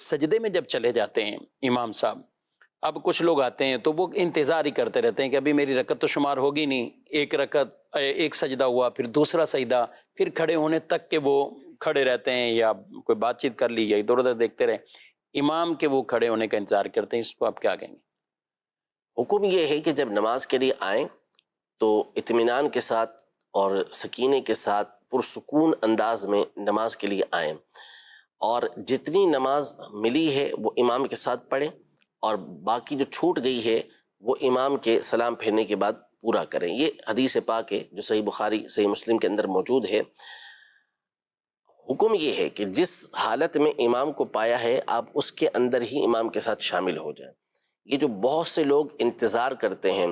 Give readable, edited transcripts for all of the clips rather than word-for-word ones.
سجدے میں جب چلے جاتے ہیں امام صاحب، اب کچھ لوگ آتے ہیں تو وہ انتظار ہی کرتے رہتے ہیں کہ ابھی میری رکعت تو شمار ہوگی نہیں، ایک سجدہ ہوا، پھر دوسرا سجدہ، پھر کھڑے ہونے تک کہ وہ کھڑے رہتے ہیں یا کوئی بات چیت کر لی یا ادھر ادھر دیکھتے رہے، امام کے وہ کھڑے ہونے کا انتظار کرتے ہیں، اس کو آپ کیا کہیں گے؟ حکم یہ ہے کہ جب نماز کے لیے آئیں تو اطمینان کے ساتھ اور سکینے کے ساتھ پرسکون انداز میں نماز کے لیے آئیں، اور جتنی نماز ملی ہے وہ امام کے ساتھ پڑھیں، اور باقی جو چھوٹ گئی ہے وہ امام کے سلام پھیرنے کے بعد پورا کریں۔ یہ حدیث پاک ہے جو صحیح بخاری صحیح مسلم کے اندر موجود ہے۔ حکم یہ ہے کہ جس حالت میں امام کو پایا ہے آپ اس کے اندر ہی امام کے ساتھ شامل ہو جائیں۔ یہ جو بہت سے لوگ انتظار کرتے ہیں،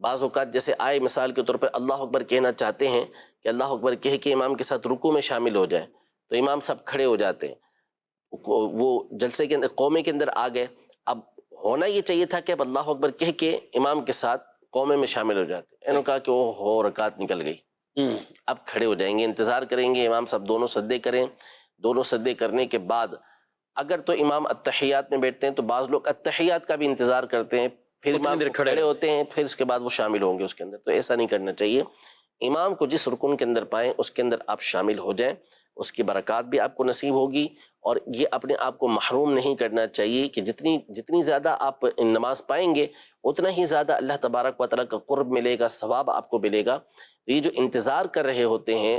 بعض اوقات جیسے آئے مثال کے طور پر اللہ اکبر کہنا چاہتے ہیں کہ اللہ اکبر کہہ کے امام کے ساتھ رکوع میں شامل ہو جائے، تو امام سب کھڑے ہو جاتے ہیں، وہ جلسے کے اندر قومے کے اندر آ گئے۔ اب ہونا یہ چاہیے تھا کہ اب اللہ اکبر کہہ کے امام کے ساتھ قومے میں شامل ہو جاتے، انہوں نے کہا کہ وہ ہو رکعت نکل گئی، اب کھڑے ہو جائیں گے، انتظار کریں گے امام صاحب دونوں سجدے کریں۔ دونوں سجدے کرنے کے بعد اگر تو امام التحیات میں بیٹھتے ہیں تو بعض لوگ التحیات کا بھی انتظار کرتے ہیں، پھر امام کھڑے ہوتے ہیں، پھر اس کے بعد وہ شامل ہوں گے اس کے اندر، تو ایسا نہیں کرنا چاہیے۔ امام کو جس رکن کے اندر پائیں اس کے اندر آپ شامل ہو جائیں، اس کی برکات بھی آپ کو نصیب ہوگی، اور یہ اپنے آپ کو محروم نہیں کرنا چاہیے کہ جتنی زیادہ آپ نماز پائیں گے اتنا ہی زیادہ اللہ تبارک و تعالیٰ کا قرب ملے گا، ثواب آپ کو ملے گا۔ یہ جو انتظار کر رہے ہوتے ہیں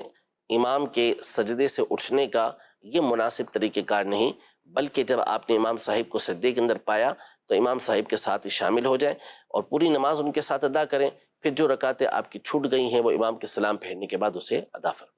امام کے سجدے سے اٹھنے کا، یہ مناسب طریقہ کار نہیں، بلکہ جب آپ نے امام صاحب کو سجدے کے اندر پایا تو امام صاحب کے ساتھ ہی شامل ہو جائیں اور پوری نماز ان کے ساتھ ادا کریں، پھر جو رکعتیں آپ کی چھوٹ گئی ہیں وہ امام کے سلام پھیرنے کے بعد اسے ادا فرمائیں۔